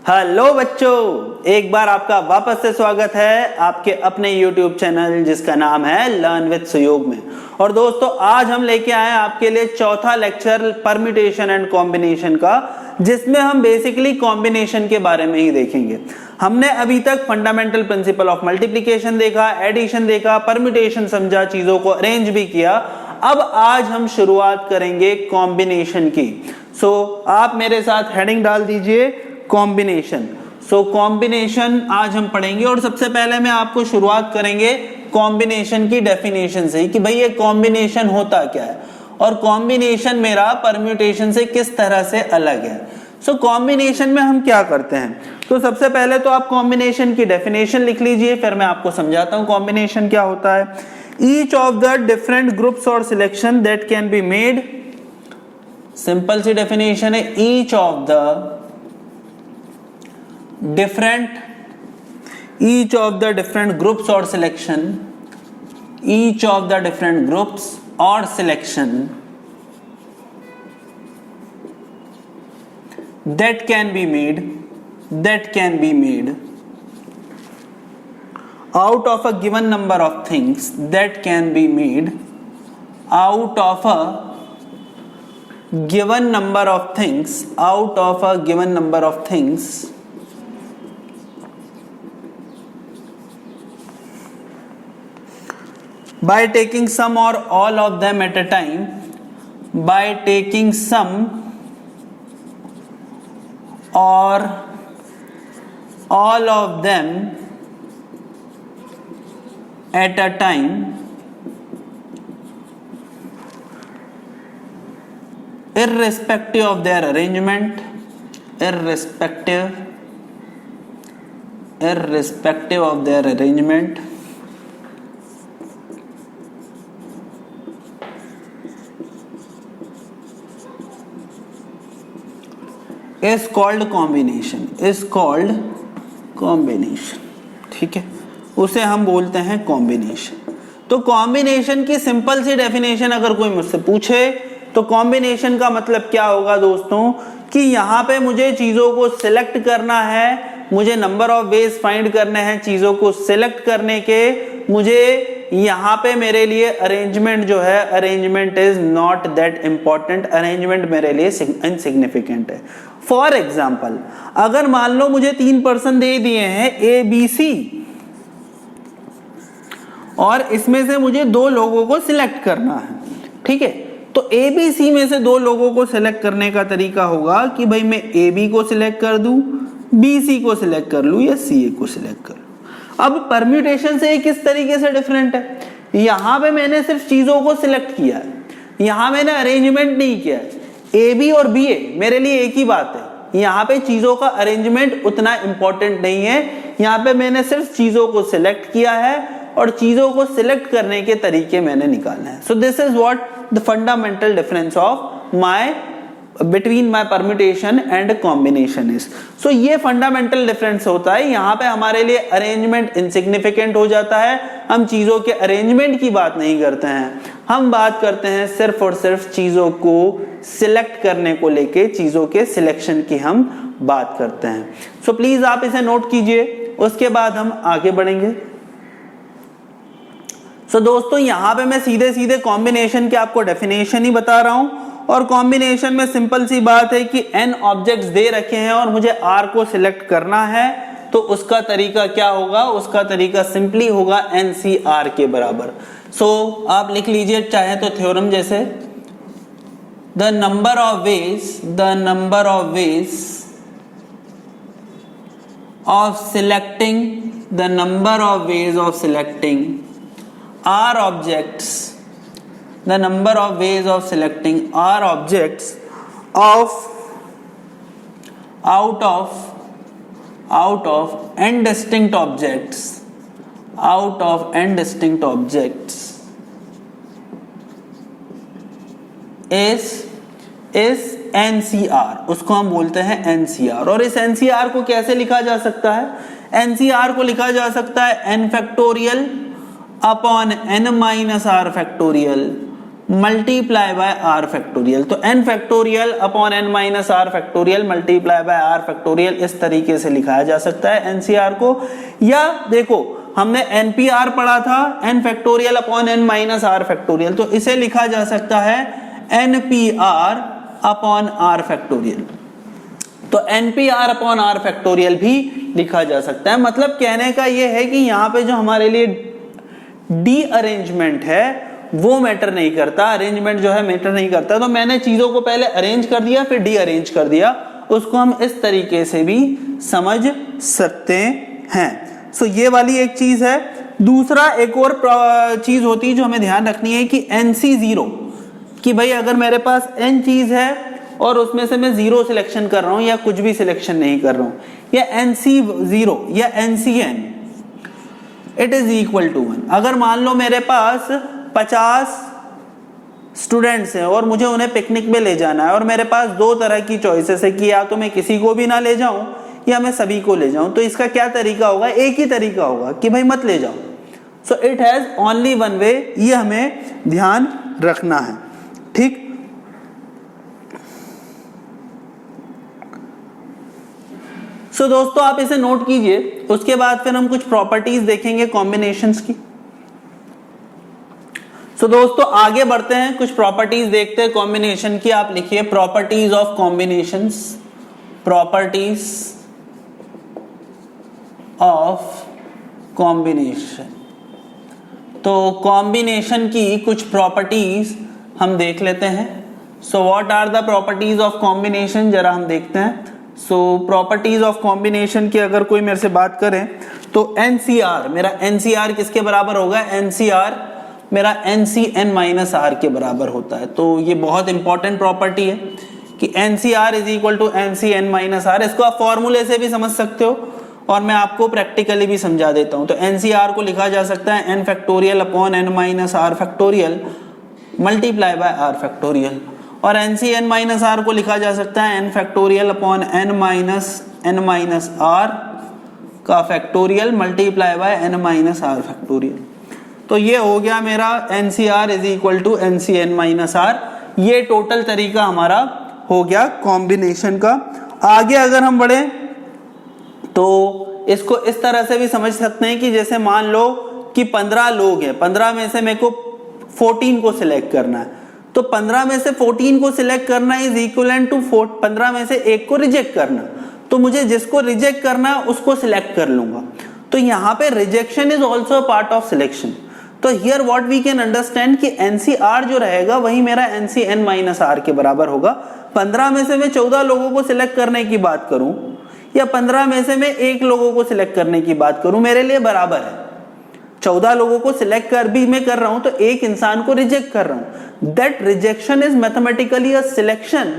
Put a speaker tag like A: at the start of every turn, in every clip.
A: Hello बच्चों, एक बार आपका वापस से स्वागत है आपके अपने YouTube चैनल जिसका नाम है लर्न विद सुयोग में। और दोस्तों, आज हम लेके आए हैं आपके लिए चौथा लेक्चर परम्यूटेशन एंड कॉम्बिनेशन का, जिसमें हम बेसिकली कॉम्बिनेशन के बारे में ही देखेंगे। हमने अभी तक फंडामेंटल प्रिंसिपल ऑफ मल्टीप्लिकेशन देखा, एडिशन देखा, परम्यूटेशन समझा, चीजों को अरेंज भी किया। अब आज हम शुरुआत करेंगे कॉम्बिनेशन की। आप मेरे साथ हेडिंग डाल दीजिए कॉम्बिनेशन। कॉम्बिनेशन आज हम पढ़ेंगे और सबसे पहले मैं आपको शुरुआत करेंगे कॉम्बिनेशन की डेफिनेशन से कि भाई ये कॉम्बिनेशन होता क्या है और कॉम्बिनेशन मेरा परम्यूटेशन से किस तरह से अलग है। कॉम्बिनेशन में हम क्या करते हैं, तो सबसे पहले तो आप कॉम्बिनेशन की डेफिनेशन लिख लीजिए, फिर मैं आपको समझाता हूं कॉम्बिनेशन क्या होता है। Each of the different groups और selection that can be made, simple सी डेफिनेशन है, each of the each of the different groups or selection, each of the different groups or selection that can be made out of a given number of things, that can be made out of a given number of things, by taking some or all of them at a time, by taking some or all of them at a time, irrespective of their arrangement, irrespective of their arrangement, is called combination, ठीक है, उसे हम बोलते हैं combination. तो combination की simple सी definition अगर कोई मुझसे पूछे तो कॉम्बिनेशन का मतलब क्या होगा दोस्तों, कि यहाँ पे मुझे चीजों को सिलेक्ट करना है, मुझे नंबर ऑफ वेज फाइंड करने हैं चीजों को सिलेक्ट करने के, मुझे यहाँ पे मेरे लिए अरेंजमेंट जो है, arrangement is not that important, arrangement मेरे लिए इनसिग्निफिकेंट है। फॉर एग्जाम्पल, अगर मान लो मुझे 3 पर्सन दे दिए हैं ए बी सी और इसमें से मुझे 2 लोगों को सिलेक्ट करना है, ठीक है, तो ए बी सी में से 2 लोगों को सिलेक्ट करने का तरीका होगा कि भाई मैं ए बी को सिलेक्ट कर दूं, बी सी को सिलेक्ट कर लूं या सी ए को सिलेक्ट कर लूं। अब परम्यूटेशन से किस तरीके से डिफरेंट है, यहां पे मैंने सिर्फ चीजों को सिलेक्ट किया है, यहां मैंने अरेंजमेंट नहीं किया है। ए बी और बी ए मेरे लिए एक ही बात है, यहाँ पे चीजों का अरेंजमेंट उतना इंपॉर्टेंट नहीं है, यहाँ पे मैंने सिर्फ चीजों को सिलेक्ट किया है और चीजों को सिलेक्ट करने के तरीके मैंने निकालने हैं। So this is what the fundamental difference of between my permutation and combination is. So ये फंडामेंटल डिफरेंस होता है, यहाँ पे हमारे लिए अरेंजमेंट इनसिग्निफिकेंट हो जाता है, हम चीजों के अरेंजमेंट की बात नहीं करते हैं, हम बात करते हैं सिर्फ और सिर्फ चीजों को सिलेक्ट करने को लेके, चीजों के सिलेक्शन की हम बात करते हैं। सो प्लीज आप इसे नोट कीजिए, उसके बाद हम आगे बढ़ेंगे। दोस्तों, यहां पे मैं सीधे सीधे कॉम्बिनेशन के आपको डेफिनेशन ही बता रहा हूं, और कॉम्बिनेशन में सिंपल सी बात है कि n ऑब्जेक्ट्स दे रखे हैं और मुझे r को सिलेक्ट करना है, तो उसका तरीका क्या होगा, उसका तरीका सिंपली होगा NCR के बराबर। आप लिख लीजिए चाहे तो थ्योरम जैसे, the number of ways of selecting R objects, the number of ways of selecting R objects out of n distinct objects, is NCR, उसको हम बोलते हैं NCR। और इस NCR को कैसे लिखा जा सकता है, NCR को लिखा जा सकता है n factorial upon n minus r factorial multiply by R factorial. तो n factorial upon n minus R factorial multiply by R factorial इस तरीके से लिखाया जा सकता है NCR को। या देखो हमने NPR पढ़ा था n factorial upon n minus R factorial, तो इसे लिखा जा सकता है NPR अपॉन आर फैक्टोरियल। तो NPR अपॉन आर फैक्टोरियल भी लिखा जा सकता है। मतलब कहने का यह है कि यहाँ पे जो हमारे लिए डी अरेंजमेंट है वो मैटर नहीं करता, अरेंजमेंट जो है मैटर नहीं करता। तो मैंने चीजों को पहले अरेंज कर दिया फिर डी अरेंज कर दिया, उसको हम इस तरीके से भी समझ सकते हैं। सो ये वाली एक चीज है। दूसरा एक और चीज होती है जो हमें ध्यान रखनी है कि NC0, कि भाई अगर मेरे पास n चीज है और उसमें से मैं 0 सिलेक्शन कर रहा हूं या कुछ भी सिलेक्शन नहीं कर रहा हूं, या NC0 या NCN it is equal to 1। अगर मान लो मेरे पास 50 स्टूडेंट्स हैं और मुझे उन्हें पिकनिक में ले जाना है और मेरे पास दो तरह की चॉइसेस है कि या तो मैं किसी को भी ना ले जाऊं या मैं सभी को ले जाऊं। तो इसका क्या तरीका होगा? एक ही तरीका होगा कि भाई मत ले जाओ। So it has only one way, ये हमें ध्यान रखना है। ठीक, सो दोस्तों आप इसे नोट कीजिए। उसके बाद फिर हम कुछ प्रॉपर्टीज देखेंगे कॉम्बिनेशंस की। सो दोस्तों आगे बढ़ते हैं, कुछ प्रॉपर्टीज देखते हैं कॉम्बिनेशन की। आप लिखिए properties of combinations, properties of combination. तो कॉम्बिनेशन की कुछ प्रॉपर्टीज हम देख लेते हैं। So what are the properties of combination, जरा हम देखते हैं। सो प्रॉपर्टीज ऑफ कॉम्बिनेशन की अगर कोई मेरे से बात करें तो NCR, मेरा NCR किसके बराबर होगा? NCR मेरा NCN माइनस R के बराबर होता है। तो ये बहुत इंपॉर्टेंट प्रॉपर्टी है कि NCR is equal to NCN minus R। इसको आप फॉर्मूले से भी समझ सकते हो और मैं आपको प्रैक्टिकली भी समझा देता हूं। तो NCR को लिखा जा सकता है n factorial upon n minus R factorial multiply by R factorial, और NCN माइनस R को लिखा जा सकता है n factorial upon n minus R का factorial multiply by n minus R factorial. तो ये हो गया मेरा NCR is equal to NCN minus R। ये टोटल तरीका हमारा हो गया कॉम्बिनेशन का। आगे अगर हम बढ़े तो इसको इस तरह से भी समझ सकते हैं कि जैसे मान लो कि 15 लोग हैं, 15 में से मेरे को 14 को सिलेक्ट करना है। तो 15 में से 14 को सिलेक्ट करना इज इक्वलेंट टू 15 में से एक को रिजेक्ट करना। तो मुझे जिसको रिजेक्ट करना है उसको सिलेक्ट कर लूंगा। तो यहाँ पे rejection is also part of selection. तो here what we can understand कि NCR जो रहेगा वही मेरा NCN माइनस R के बराबर होगा। 15 में से मैं 14 लोगों को सिलेक्ट करने की बात करूं या 15 में से मैं एक लोगों को सिलेक्ट करने की बात करूं, मेरे लिए बराबर है। 14 लोगों को सिलेक्ट कर भी मैं कर रहा हूं तो एक इंसान को रिजेक्ट कर रहा हूं। That rejection is mathematically a selection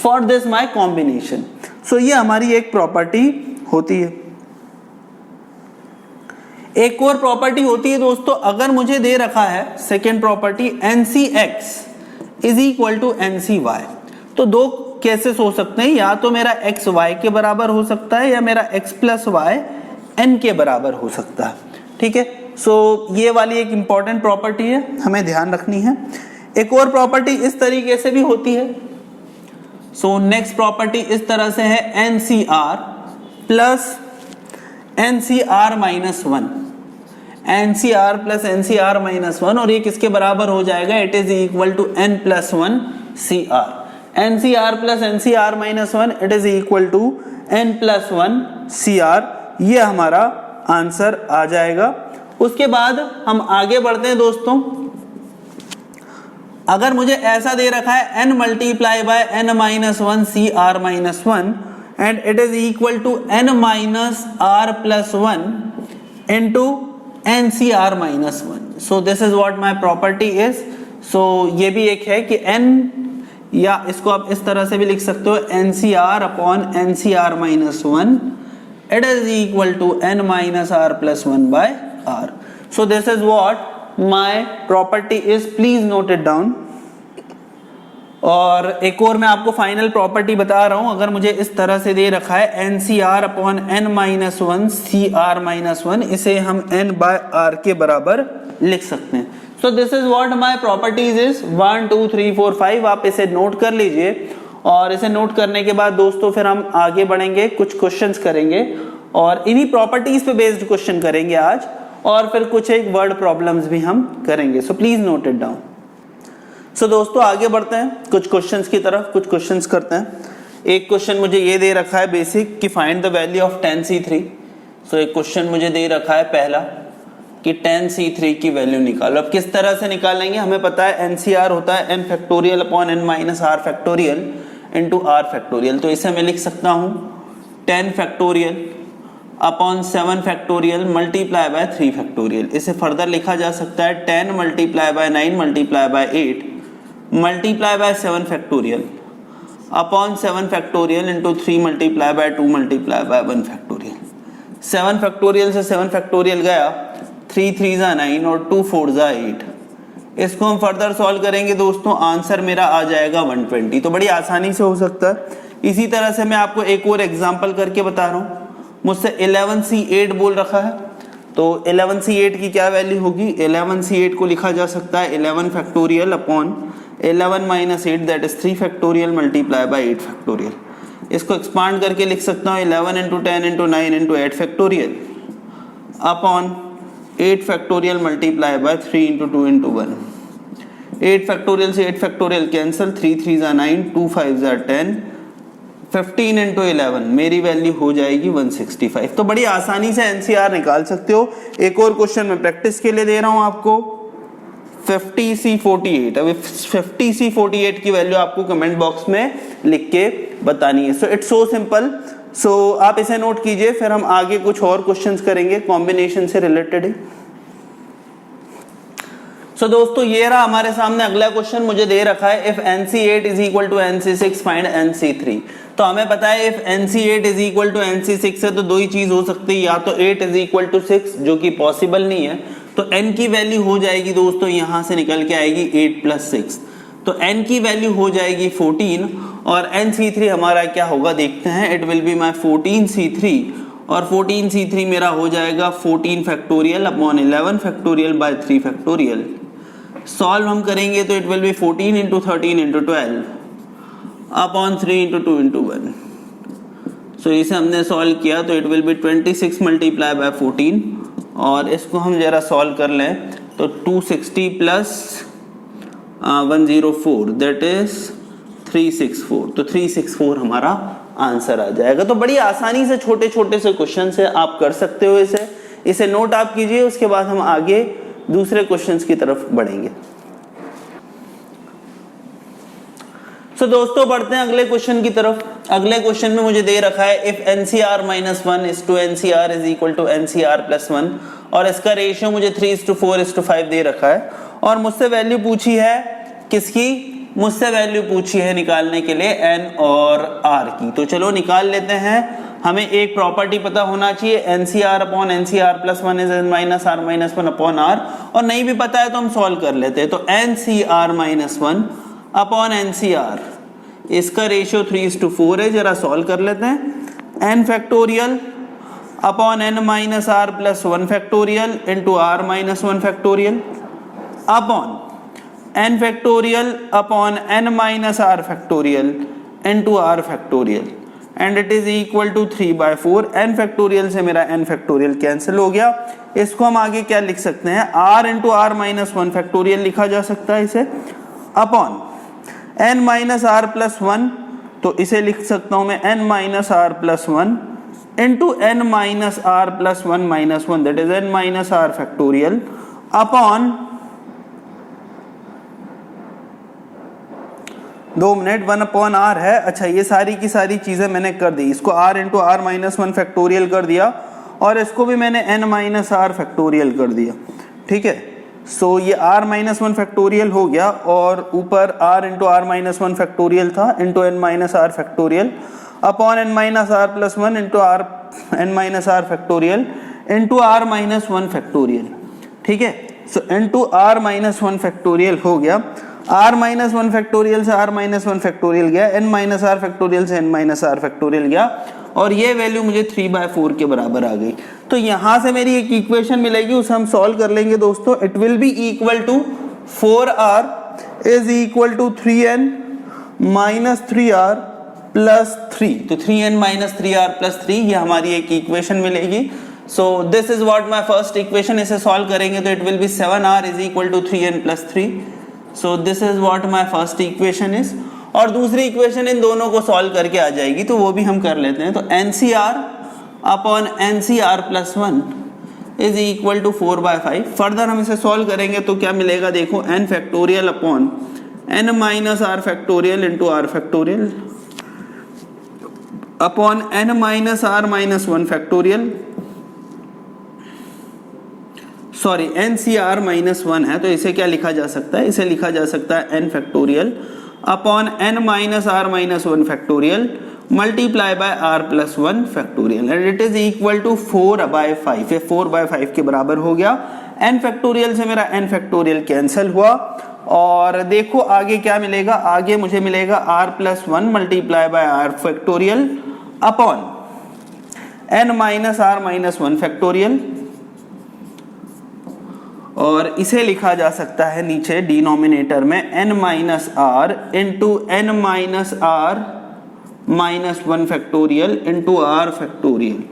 A: for this my combination. So ये हमारी एक प्रॉपर्टी होती है। एक और प्रॉपर्टी होती है दोस्तों, अगर मुझे दे रखा है second property NCX is equal to NCY, तो दो केसेस हो सकते हैं, या तो मेरा x y के बराबर हो सकता है या मेरा x प्लस y n के बराबर हो सकता है। ठीक है, सो ये वाली एक इंपॉर्टेंट प्रॉपर्टी है, हमें ध्यान रखनी है। एक और प्रॉपर्टी इस तरीके से भी होती है। सो नेक्स्ट प्रॉपर्टी इस तरह से है NCR plus NCR minus 1, NCR plus NCR minus 1, और ये किसके बराबर हो जाएगा? It is equal to n plus 1 CR। NCR plus NCR minus 1 it is equal to n plus 1 CR। ये हमारा आंसर आ जाएगा। उसके बाद हम आगे बढ़ते हैं दोस्तों। अगर मुझे ऐसा दे रखा है n multiply by n minus 1 CR minus 1 and it is equal to n minus r plus 1 into NCR minus 1. So this is what my property is. So ये भी एक है कि n, या इसको आप इस तरह से भी लिख सकते हो NCR upon NCR minus 1 it is equal to n minus r plus 1 by r. So this is what my property is. Please note it down. और एक और मैं आपको फाइनल प्रॉपर्टी बता रहा हूं। अगर मुझे इस तरह से दे रखा है NCR upon n minus 1 CR minus 1, इसे हम n बाय r के बराबर लिख सकते हैं। So this is what my properties is 1 2 3 4 5। आप इसे नोट कर लीजिए और इसे नोट करने के बाद दोस्तों फिर हम आगे बढ़ेंगे, कुछ क्वेश्चंस करेंगे और इन्हीं प्रॉपर्टीज पे बेस्ड क्वेश्चन करेंगे आज, और फिर कुछ एक वर्ड प्रॉब्लम्स भी हम करेंगे। So please note it down. So दोस्तों आगे बढ़ते हैं कुछ क्वेश्चंस की तरफ, कुछ क्वेश्चंस करते हैं। एक क्वेश्चन मुझे ये दे रखा है बेसिक कि find the value of tan C3। सो एक क्वेश्चन मुझे दे रखा है पहला कि tan C3 की वैल्यू निकालो। अब किस तरह से निकालेंगे, हमें पता है NCR होता है n factorial upon n minus r factorial into r factorial. तो इसे मैं लिख सकता हूँ 10 factorial upon 7 factorial multiply bye 3 factorial. इसे फर्दर लिखा जा सकता है 10 multiply by 9 multiply by 8 multiply by 7 factorial upon 7 factorial into 3 multiply by 2 multiply by 1 factorial. 7 factorial से 7 फैक्टोरियल गया, 3 3 जा 9 और 2 4 जा 8। इसको हम फर्दर सॉल्व करेंगे दोस्तों, आंसर मेरा आ जाएगा 120। तो बड़ी आसानी से हो सकता है। इसी तरह से मैं आपको एक और एग्जांपल करके बता रहा हूँ। मुझसे 11C8 बोल रखा है, तो 11C8 की क्या वैल्यू होगी। 11C8 को लिखा जा सकता है 11 factorial upon 11 minus 8 that is 3 factorial multiply bye 8 factorial. इसको एक्सपांड करके लिख सकता हूँ 11 into 10 into 9 into 8 factorial upon 8 factorial multiply bye 3 into 2 into 1। 8 factorial से 8 फैक्टोरियल कैंसिल, 3 3 जा 9, 2 5 जा 10, 15 इंटू 11 मेरी वैल्यू हो जाएगी 165। तो बड़ी आसानी से NCR निकाल सकते हो। एक और क्वेश्चन मैं प्रैक्टिस के लिए दे रहा हूं आपको, 50C48। अब 50C48 की वैल्यू आपको कमेंट बॉक्स में लिख के बतानी है। So it's so simple. सो आप इसे नोट कीजिए, फिर हम आगे कुछ और क्वेश्चंस करेंगे कॉम्बिनेशन से रिलेटेड ही। सो दोस्तों ये रहा हमारे सामने अगला क्वेश्चन, मुझे दे रखा है if NC8 is equal to NC6 find NC3। तो हमें पता है if NC8 is equal to NC6 है तो दो ही चीज हो सकती है, या तो 8 इज इक्वल टू 6 जो कि पॉसिबल नहीं है, तो n की वैल्यू हो जाएगी दोस्तों यहां से निकल के आएगी 8 प्लस 6, तो n की वैल्यू हो जाएगी 14 और NC3 हमारा क्या होगा देखते हैं। It will be my 14C3 और 14C3 मेरा हो जाएगा 14 factorial upon 11 factorial by 3 factorial. Solve हम करेंगे तो it will B 14 into 13 into 12 upon 3 into 2 into 1। सो इसे हमने सॉल्व किया तो it will B 26 multiply by 14 और इसको हम जरा सॉल्व कर लें तो 260 प्लस 104 दैट इज 364। तो 364 हमारा आंसर आ जाएगा। तो बड़ी आसानी से छोटे छोटे से क्वेश्चन से आप कर सकते हो। इसे नोट आप कीजिए, उसके बाद हम आगे दूसरे क्वेश्चंस की तरफ बढ़ेंगे। सो दोस्तों बढ़ते हैं अगले क्वेश्चन की तरफ। अगले क्वेश्चन में मुझे दे रखा है if NCR minus 1 is to NCR is equal to NCR plus 1 और इसका रेशियो मुझे 3:4:5 दे रखा है और मुझसे वैल्यू पूछी है किसकी, मुझसे वैल्यू पूछी है निकालने के लिए N और R की। तो चलो निकाल लेते हैं। हमें एक प्रॉपर्टी पता होना चाहिए NCR upon NCR plus 1 is N minus R minus 1 upon R, और नहीं भी पता है तो हम सॉल्व कर लेते हैं। तो NCR माइनस 1 अपॉन NCR, इसका रेशियो 3:4 है, जरा सॉल्व कर लेते हैं। n factorial upon n minus R plus 1 factorial into R minus 1 factorial upon n factorial upon n minus R factorial into R factorial and it is equal to 3/4। n factorial से मेरा n factorial cancel हो गया। इसको हम आगे क्या लिख सकते हैं, r into R minus 1 factorial लिखा जा सकता है इसे, upon n minus R plus 1, तो इसे लिख सकता हूं मैं n minus R plus 1 into n minus R plus 1 minus 1 that is n minus R factorial upon 2 minute 1 upon R है। अच्छा ये सारी की सारी चीजें मैंने कर दी, इसको R into R minus 1 factorial कर दिया और इसको भी मैंने n माइनस R फैक्टोरियल कर दिया। ठीक है, सो ये R माइनस 1 फैक्टोरियल हो गया और ऊपर R into R minus 1 factorial था into n minus R factorial upon n minus R plus 1 into R n minus R factorial into R minus 1 factorial. ठीक है, so into R minus 1 factorial हो गया। r minus 1 factorial से r minus 1 factorial गया, n minus r factorial से n minus r factorial गया, और ये वैल्यू मुझे 3/4 के बराबर आ गई। तो यहां से मेरी एक इक्वेशन मिलेगी, उसे हम सॉल्व कर लेंगे दोस्तों। It will be equal to 4r is equal to 3n minus 3r plus 3। तो 3n माइनस 3r प्लस 3 ये हमारी एक इक्वेशन मिलेगी। So this is what my first equation. इसे सॉल्व करेंगे तो it will be 7r is equal to 3n plus 3। So this is what my first equation is. और दूसरी इक्वेशन इन दोनों को सॉल्व करके आ जाएगी, तो वो भी हम कर लेते हैं। तो NCR upon NCR plus 1 is equal to 4/5। Further हम इसे सॉल्व करेंगे तो क्या मिलेगा, देखो n factorial upon n minus r factorial into r factorial upon n minus r minus 1 factorial, sorry NCR minus 1 है तो इसे क्या लिखा जा सकता है, इसे लिखा जा सकता है n factorial upon n minus r minus 1 factorial multiply by r plus 1 factorial, and it is equal to 4/5। ये 4/5 के बराबर हो गया। n फैक्टोरियल से मेरा n फैक्टोरियल कैंसिल हुआ, और देखो आगे क्या मिलेगा, आगे मुझे मिलेगा r plus 1 multiply by r factorial upon n minus r minus 1 factorial, और इसे लिखा जा सकता है नीचे डिनोमिनेटर में n minus r into n minus r minus 1 factorial into r factorial,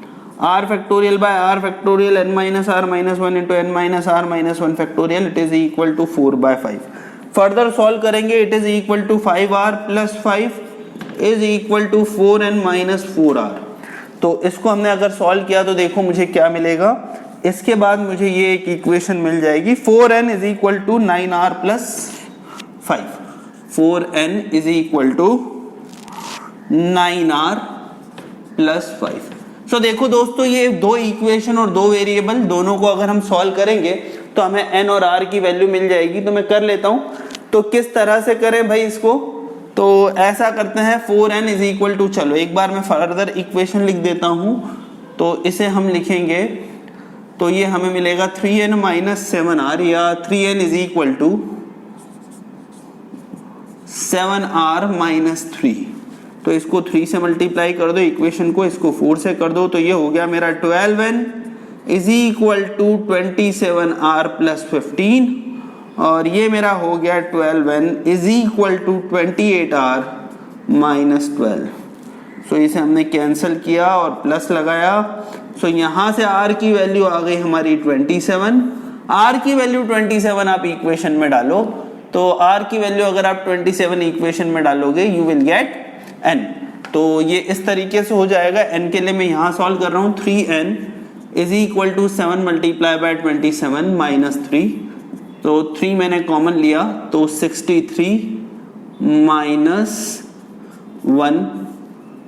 A: r factorial by r factorial n minus r minus 1 into n minus r minus 1 factorial, it is equal to 4/5। Further solve करेंगे, it is equal to 5r plus 5 is equal to 4n minus 4r। तो इसको हमने अगर solve किया तो देखो मुझे क्या मिलेगा, इसके बाद मुझे ये एक इक्वेशन मिल जाएगी 4n is equal to 9r plus 5। 4n is equal to 9r plus 5। So देखो दोस्तों, ये दो इक्वेशन और दो वेरिएबल दोनों को अगर हम सॉल्व करेंगे तो हमें n और r की वैल्यू मिल जाएगी। तो मैं कर लेता हूं, तो किस तरह से करें भाई इसको, तो ऐसा करते हैं 4n इज इक्वल टू, चलो एक बार मैं फर्दर इक्वेशन लिख देता हूं, तो इसे हम लिखेंगे तो ये हमें मिलेगा 3n माइनस 7r, या 3n is equal to 7r minus 3। तो इसको 3 से मल्टीप्लाई कर दो इक्वेशन को, इसको 4 से कर दो, तो ये हो गया मेरा 12n is equal to 27r plus 15, और ये मेरा हो गया 12n is equal to 28r minus 12। So इसे हमने कैंसिल किया और प्लस लगाया। सो यहाँ से r की वैल्यू आ गई हमारी 27। r की वैल्यू 27 आप इक्वेशन में डालो, तो r की वैल्यू अगर आप 27 इक्वेशन में डालोगे यू विल गेट n। तो ये इस तरीके से हो जाएगा। n के लिए मैं यहाँ सॉल्व कर रहा हूँ, 3n is equal to 7 multiply by 27 minus 3, तो 3 मैंने कॉमन लिया तो 63 minus 1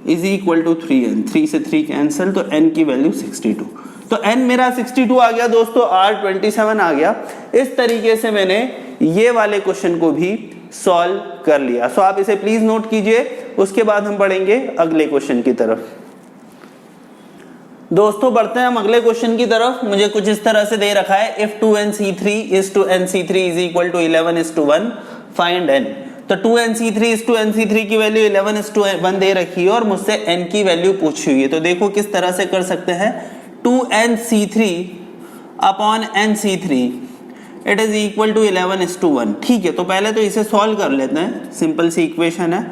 A: is equal to 3n, 3 से 3 कैंसिल, तो n की वैल्यू 62। तो n मेरा 62 आ गया दोस्तों, r 27 आ गया। इस तरीके से मैंने ये वाले क्वेश्चन को भी सॉल्व कर लिया। सो आप इसे प्लीज नोट कीजिए, उसके बाद हम बढ़ेंगे अगले क्वेश्चन की तरफ। दोस्तों बढ़ते हैं हम अगले क्वेश्चन की तरफ। मुझे कुछ इस तरह से दे रखा है, if 2nc3 is to nc3 is equal to 11 is to 1 find n। तो 2nc3 is to nc3 की वैल्यू 11 is to 1 दे रखी है और मुझसे n की वैल्यू पूछी हुई है। तो देखो किस तरह से कर सकते हैं, 2nc3 upon nc3 it is equal to 11 is to 1। ठीक है, तो पहले तो इसे सॉल्व कर लेते हैं, सिंपल सी इक्वेशन है।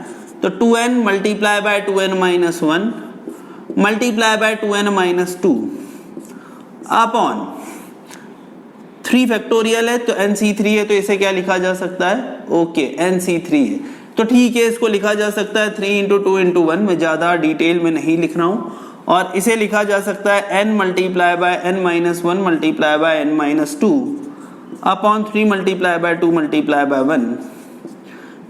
A: तो 2n multiply by 2n minus 1 multiply bye 2n minus 2 upon 3 factorial है, तो nc3 है, तो इसे क्या लिखा जा सकता है, ओके nc3 है। तो ठीक है, इसको लिखा जा सकता है 3 इंटू 2 इंटू 1, मैं ज़्यादा डिटेल में नहीं लिख रहा हूँ। और इसे लिखा जा सकता है n multiply by n minus 1 multiply by n minus 2 upon 3 multiply by 2 multiply by 1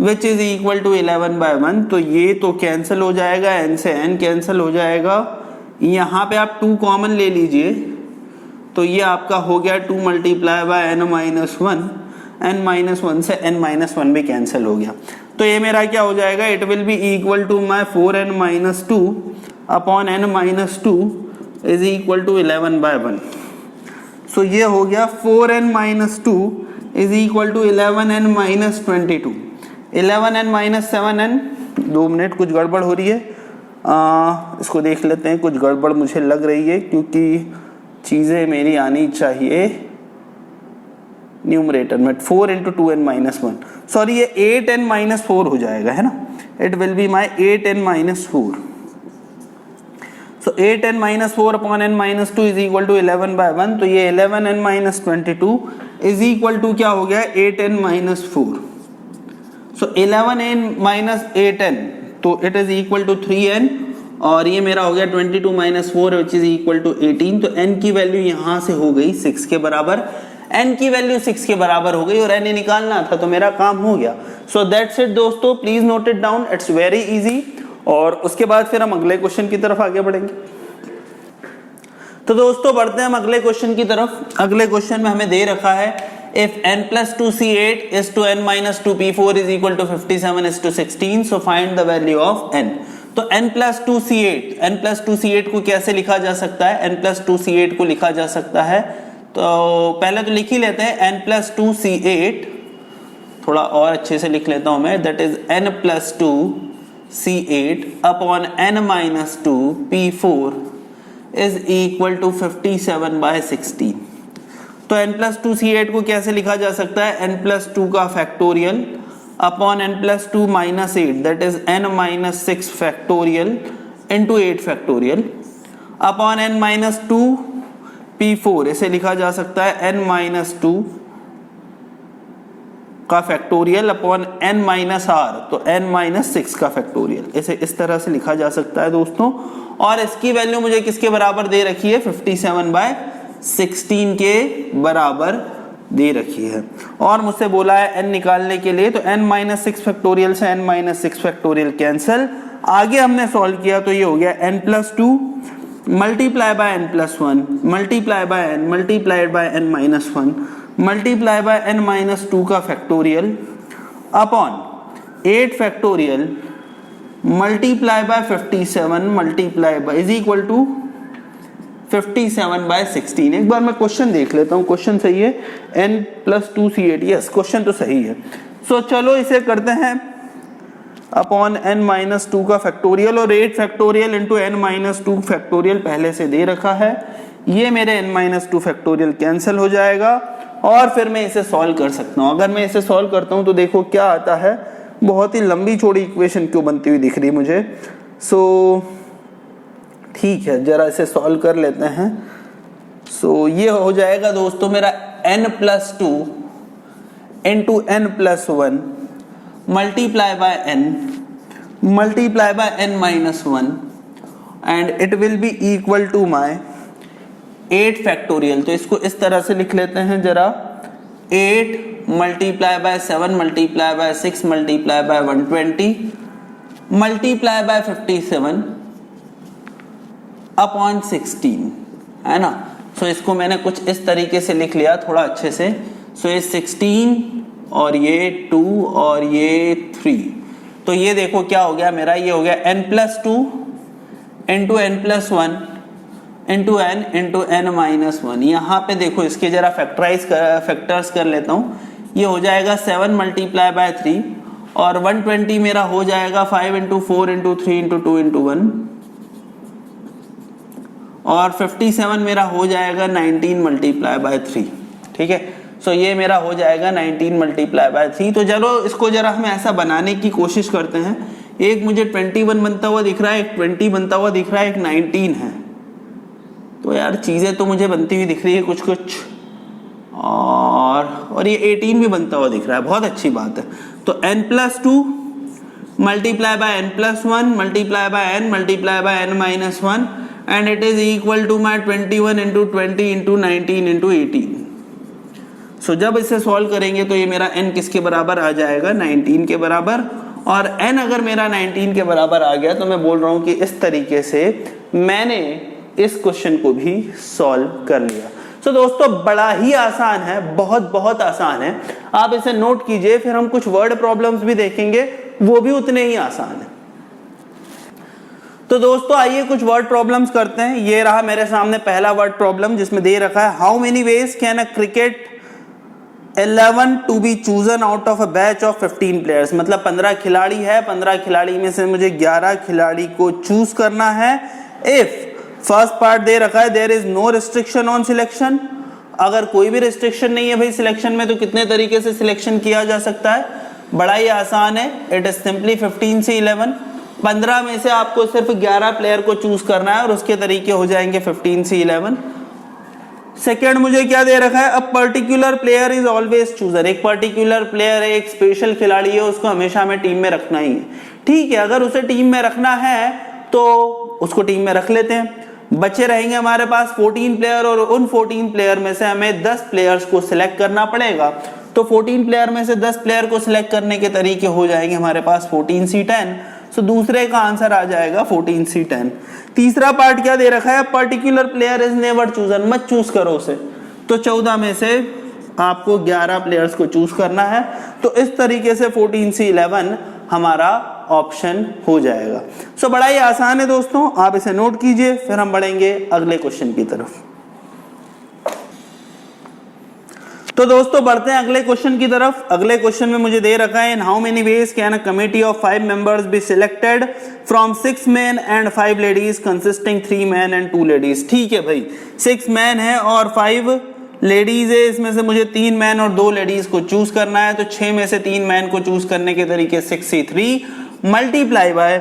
A: which is equal to 11 by 1। तो ये तो कैंसिल हो जाएगा, n से n कैंसिल हो जाएगा। यहाँ पे आप 2 कॉमन ले लीजिए, तो ये आपका हो गया 2 multiply by n minus 1, n minus 1 से n माइनस 1 भी कैंसिल हो गया। तो ये मेरा क्या हो जाएगा, it will be equal to my 4n minus 2 upon n minus 2 is equal to 11 by 1। So ये हो गया 4n minus 2 is equal to 11n minus 22, 11n minus 7n। 2 minute, कुछ गड़बड़ हो रही है, इसको देख लेते हैं। कुछ गड़बड़ मुझे लग रही है क्योंकि चीज़ें मेरी आनी चाहिए न्यूमरेटर में। 4 इंटू 2n माइनस 1, सॉरी ये 8n माइनस 4 हो जाएगा, है ना। It will be my 8n minus 4। So 8n minus 4 upon n minus 2 is equal to 11/1। तो ये 11n minus 22 is equal to क्या हो गया, 8n माइनस 4। सो 11n माइनस 8n, तो it is equal to 3n, और ये मेरा हो गया 22 minus 4 which is equal to 18। तो n की वैल्यू यहां से हो गई 6 के बराबर, n की वैल्यू 6 के बराबर हो गई और n निकालना था, तो मेरा काम हो गया। सो दैट्स इट दोस्तों, please note it down, it's very easy. और उसके बाद फिर हम अगले क्वेश्चन की तरफ आगे बढ़ेंगे। तो दोस्तों बढ़ते हैं हम अगले क्वेश्चन की तरफ। अगले क्वेश्चन में हमें दे रखा है if n plus 2c8 is to n minus 2p4 is equal to 57 is to 16, so find the value of n। तो n plus 2c8 को कैसे लिखा जा सकता है? n plus 2c8 को लिखा जा सकता है, तो पहले तो लिख ही लेते हैं n plus 2c8, थोड़ा और अच्छे से लिख लेता हूं मैं, that is n plus 2c8 upon n minus 2p4 is equal to 57/16। तो n plus 2c8 को कैसे लिखा जा सकता है? n plus 2 का factorial upon n plus 2 minus 8, that is n minus 6 factorial into 8 factorial upon n minus 2 p4, इसे लिखा जा सकता है n minus 2 का factorial upon n minus r, तो n minus 6 का फैक्टोरियल, इसे इस तरह से लिखा जा सकता है दोस्तों। और इसकी वैल्यू मुझे किसके बराबर दे रखी है? 57/16 के बराबर दे रखी है। और मुझसे बोला है n निकालने के लिए, तो n minus 6 फैक्टोरियल से n minus 6 फैक्टोरियल कैंसिल। आगे हमने सॉल्व किया तो ये हो गया n plus 2 multiply by n plus 1 multiply by n multiplied by n minus 1 multiply by n minus 2 का factorial upon 8 factorial multiply by 57 multiply by is equal to 57/16। एक बार मैं क्वेश्चन देख लेता हूँ, क्वेश्चन सही है, n plus 2c8, yes question तो सही है। सो चलो इसे करते हैं अपॉन n minus 2 का फैक्टोरियल और 8 factorial into n minus 2 factorial पहले से दे रखा है। ये मेरे n minus 2 फैक्टोरियल कैंसिल हो जाएगा और फिर मैं इसे सॉल्व कर सकता हूँ। अगर मैं इसे सॉल्व करता हूँ तो देखो क्या आता है, बहुत ही लंबी चौड़ी इक्वेशन क्यों बनती हुई दिख रही मुझे। सो ठीक है, जरा इसे सॉल्व कर लेते हैं। सो ये हो जाएगा दोस्तों मेरा n plus 2 into n plus 1 multiply by n multiply by n minus 1 and it will be equal to my 8 factorial. तो इसको इस तरह से लिख लेते हैं जरा, 8 multiply by 7 multiply bye 6 multiply by 120 multiply by 57 upon 16, है ना। सो इसको मैंने कुछ इस तरीके से लिख लिया थोड़ा अच्छे से। सो ये 16 और ये 2 और ये 3, तो ये देखो क्या हो गया मेरा, ये हो गया n plus 2 into n plus 1 into n minus 1। यहाँ पे देखो इसके जरा फैक्टर्स कर लेता हूँ। ये हो जाएगा 7 मल्टीप्लाई बाय 3 और 120 मेरा हो जाएगा 5 इंटू 4 इंटू 3 इंटू 2 इंटू 1 और 57 मेरा हो जाएगा 19 मल्टीप्लाई बाय 3। ठीक है, सो ये मेरा हो जाएगा 19 मल्टीप्लाई बाय 3। तो चलो इसको जरा हम ऐसा बनाने की कोशिश करते हैं। एक मुझे 21 बनता हुआ दिख रहा है, एक 20 बनता हुआ दिख रहा है, एक 19 है। तो यार चीज़ें तो मुझे बनती हुई दिख रही है कुछ कुछ, और ये 18 भी बनता हुआ दिख रहा है, बहुत अच्छी बात है। तो n plus 2 multiply by n plus 1 multiply by n multiply by n minus 1 and it is equal to my 21 into 20 into 19 into 18। So जब इसे सॉल्व करेंगे तो ये मेरा n किसके बराबर आ जाएगा, 19 के बराबर। और n अगर मेरा 19 के बराबर आ गया तो मैं बोल रहा हूँ कि इस तरीके से मैंने इस क्वेश्चन को भी सॉल्व कर लिया। सो दोस्तों बड़ा ही आसान है, बहुत बहुत आसान है, आप इसे नोट कीजिए। फिर हम कुछ वर्ड प्रॉब्लम्स भी देखेंगे, वो भी उतने ही आसान है। तो दोस्तों आइए कुछ वर्ड प्रॉब्लम्स करते हैं। ये रहा मेरे सामने पहला वर्ड प्रॉब्लम जिसमें दे रखा है how many ways can a cricket 11 to be chosen out of a batch of 15 players, मतलब 15 खिलाड़ी है, 15 खिलाड़ी में से मुझे 11 खिलाड़ी को चूज करना है। इफ फर्स्ट पार्ट दे रखा है there is no restriction on selection, अगर कोई भी रिस्ट्रिक्शन नहीं है भाई सिलेक्शन में, तो कितने तरीके से सिलेक्शन किया जा सकता है? बड़ा ही आसान है, इट इज सिंपली 15 से 11। 15 में से आपको सिर्फ 11 प्लेयर को चूज करना है और उसके तरीके हो जाएंगे 15 से 11। सेकेंड मुझे क्या दे रखा है? A particular player is always chooser, एक पर्टिकुलर प्लेयर है, एक स्पेशल खिलाड़ी है, उसको हमेशा हमें टीम में रखना ही है। ठीक है, अगर उसे टीम में रखना है तो उसको टीम में रख लेते हैं। बचे रहेंगे हमारे पास 14 प्लेयर और उन 14 प्लेयर में से हमें 10 प्लेयर्स को सिलेक्ट करना पड़ेगा। तो 14 प्लेयर में से 10 प्लेयर को सिलेक्ट करने के तरीके हो जाएंगे हमारे पास 14C10। सो दूसरे का आंसर आ जाएगा 14C10। तीसरा पार्ट क्या दे रखा है? Particular player is never chosen, मत चूज करो उसे। तो 14 में से आपको 11 प्लेयर्स को चूज करना है। तो इस तरीके से 14C11 हमारा ऑप्शन हो जाएगा। सो बड़ा ही आसान है दोस्तों, आप इसे नोट कीजिए, फिर हम बढ़ेंगे अगले क्वेश्चन की तरफ। तो दोस्तों बढ़ते हैं अगले क्वेश्चन की तरफ। अगले क्वेश्चन में मुझे दे रखा है इन how many ways can a committee of 5 members be selected from 6 main and 5 ladies consisting 3 man and 2 ladies. ठीक है भाई, 6 मैन है और 5 लेडीज है, इसमें से मुझे 3 मैन और 2 लेडीज को चूज करना है। तो 6 में से 3 मैन को चूज करने के तरीके 6C3 मल्टीप्लाई बाय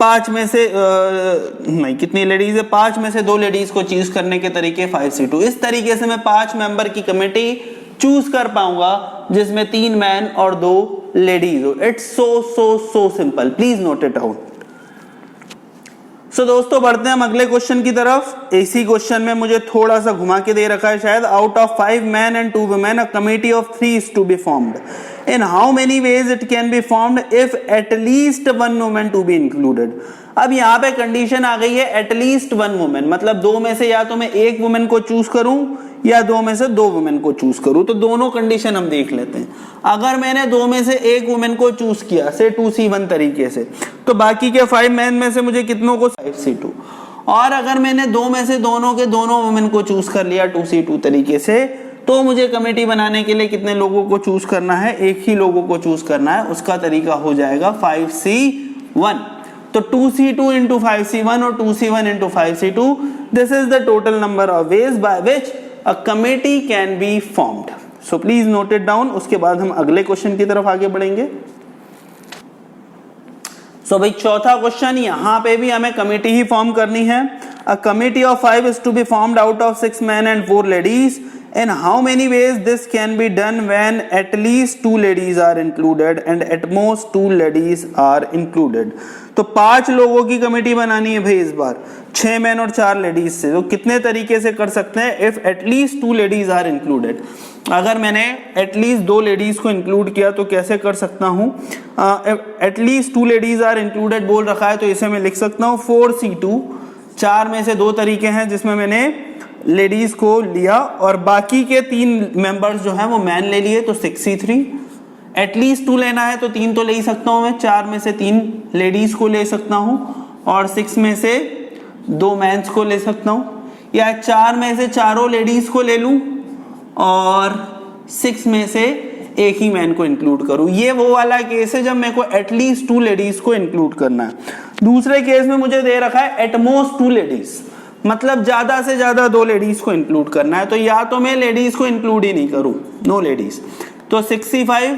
A: 5 में से नहीं, कितनी लेडीज है? 5 में से 2 लेडीज को चूज करने के तरीके 5C2। इस तरीके से मैं 5 मेंबर की कमेटी चूज कर पाऊंगा जिसमें 3 मैन और 2 लेडीज हो। It's so simple, please note it out. So दोस्तों बढ़ते हैं हम अगले क्वेश्चन की तरफ। इसी क्वेश्चन में मुझे थोड़ा सा घुमा के दे रखा है शायद। Out of 5 man and 2 women a committee of 3 is to be formed. In how many ways it can be formed if at least 1 women to be included. अब यहाँ पे कंडीशन आ गई है एटलीस्ट 1 वुमेन, मतलब 2 में से या तो मैं 1 वुमेन को चूज करूं या 2 में से 2 वुमेन को चूज करूं। तो दोनों कंडीशन हम देख लेते हैं। अगर मैंने 2 में से 1 वुमेन को चूज किया से 2C1 तरीके से, तो बाकी के 5 मैन में से मुझे कितनों को? 5C2। और अगर मैंने 2 में से दोनों के दोनों वुमेन को चूज कर लिया 2C2 तरीके से, तो मुझे कमेटी बनाने के लिए कितने लोगों को चूज करना है? एक ही लोगों को चूज करना है। उसका तरीका हो जाएगा 5C1। तो 2C2 into 5C1 और 2C1 into 5C2, this is the total number of ways by which a committee can be formed. So please note it down। उसके बाद हम अगले क्वेश्चन की तरफ आगे बढ़ेंगे। So भाई चौथा क्वेश्चन, यहाँ पे भी हमें कमेटी ही फॉर्म करनी है। A committee of 5 is to be formed out of 6 men and 4 ladies. In how many ways this can be done when at least 2 ladies are included and at most 2 ladies are included? तो 5 लोगों की committee बनानी है भाई इस बार, 6 man और 4 ladies से। तो कितने तरीके से कर सकते हैं? If at least 2 ladies are included, अगर मैंने एटलीस्ट 2 लेडीज को इंक्लूड किया तो कैसे कर सकता हूं? एटलीस्ट 2 लेडीज आर इंक्लूडेड बोल रखा है तो इसे मैं लिख सकता हूं 4C2। 4 में से 2 तरीके हैं जिसमें मैंने लेडीज को लिया और बाकी के 3 मेंबर्स जो हैं वो मैन ले लिए, तो 6C3। एटलीस्ट 2 लेना है तो 3 तो ले ही सकता हूं मैं, 4 में से 3 लेडीज को ले सकता हूं और 6 में से 2 मैंस को ले सकता हूं, या 4 में से चारों लेडीज को ले लूं और 6 में से एक ही मैन को इंक्लूड करूं। ये वो वाला केस है जब मेरे को एटलीस्ट 2 लेडीज को इंक्लूड करना है। दूसरे केस में मुझे दे रखा है एटमोस्ट 2 लेडीज, मतलब ज्यादा से ज्यादा 2 लेडीज को इंक्लूड करना है। तो या तो मैं लेडीज को इंक्लूड ही नहीं करूं, नो लेडीज, तो 6C5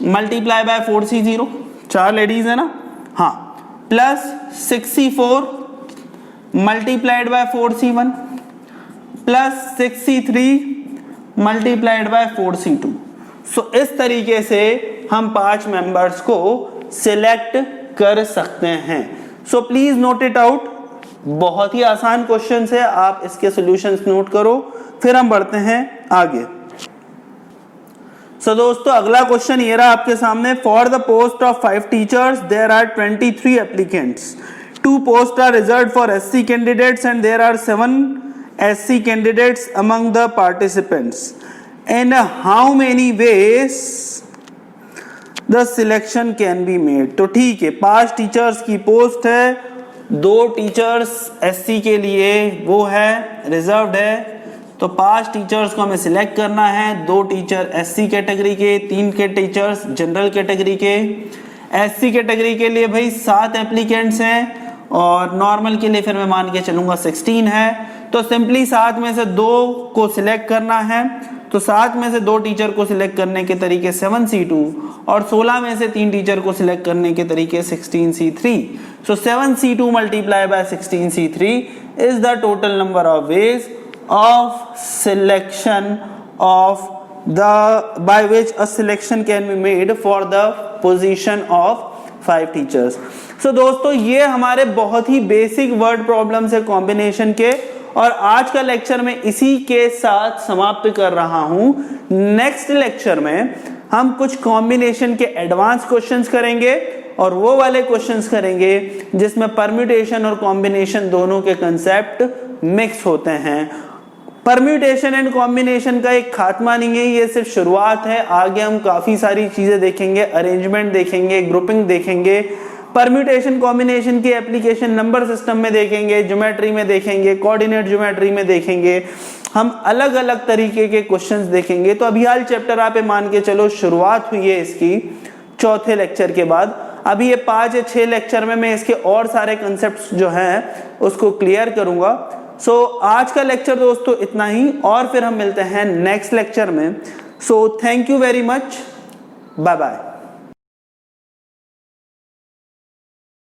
A: multiply by 4C0, 4 ladies है ना, हाँ, plus 6C4 multiplied by 4C1 plus 6C3 multiplied by 4C2। सो इस तरीके से हम 5 मेंबर्स को सिलेक्ट कर सकते हैं। सो प्लीज नोट इट आउट, बहुत ही आसान क्वेश्चन है, आप इसके सॉल्यूशंस नोट करो, फिर हम बढ़ते हैं आगे। सो दोस्तों अगला क्वेश्चन ये रहा आपके सामने। For the post of 5 teachers there are 23 applicants, 2 post are reserved for SC candidates and there are 7 SC candidates among the participants. In how many ways the selection can be made. तो ठीक है, 5 teachers की post है, 2 teachers SC के लिए वो है reserved है, तो 5 टीचर्स को हमें सिलेक्ट करना है, 2 टीचर एससी कैटेगरी के, 3 के टीचर्स जनरल कैटेगरी के। एससी कैटेगरी के लिए भाई 7 एप्लीकेंट्स हैं और नॉर्मल के लिए फिर मैं मान के चलूंगा 16 है। तो सिंपली 7 में से 2 को सिलेक्ट करना है, तो 7 में से 2 टीचर को सिलेक्ट करने के तरीके 7C2 और 16 में से 3 टीचर को सिलेक्ट करने के तरीके 16C3। So 7C2 multiply by 16C3 is the total number of ways of selection of by which a selection can be made for the position of 5 teachers। So दोस्तों ये हमारे बहुत ही बेसिक वर्ड प्रॉब्लम्स है combination के, और आज का lecture मैं इसी के साथ समाप्त कर रहा हूं। नेक्स्ट लेक्चर में हम कुछ कॉम्बिनेशन के एडवांस क्वेश्चंस करेंगे और वो वाले क्वेश्चंस करेंगे जिसमें परम्यूटेशन और कॉम्बिनेशन दोनों के कंसेप्ट मिक्स होते हैं। परम्यूटेशन एंड कॉम्बिनेशन का एक खात्मा नहीं है, ये सिर्फ शुरुआत है। आगे हम काफी सारी चीजें देखेंगे, अरेंजमेंट देखेंगे, ग्रुपिंग देखेंगे, परम्यूटेशन कॉम्बिनेशन की एप्लीकेशन नंबर सिस्टम में देखेंगे, ज्योमेट्री में देखेंगे, कोऑर्डिनेट ज्योमेट्री में देखेंगे, हम अलग अलग तरीके के क्वेश्चंस देखेंगे। तो अभी हाल चैप्टर आप मान के चलो शुरुआत हुई है इसकी चौथे लेक्चर के बाद। अभी ये 5 या 6 लेक्चर में मैं इसके और सारे कंसेप्ट जो हैं उसको क्लियर करूंगा। सो आज का लेक्चर दोस्तों इतना ही, और फिर हम मिलते हैं नेक्स्ट लेक्चर में। So thank you very much, bye bye.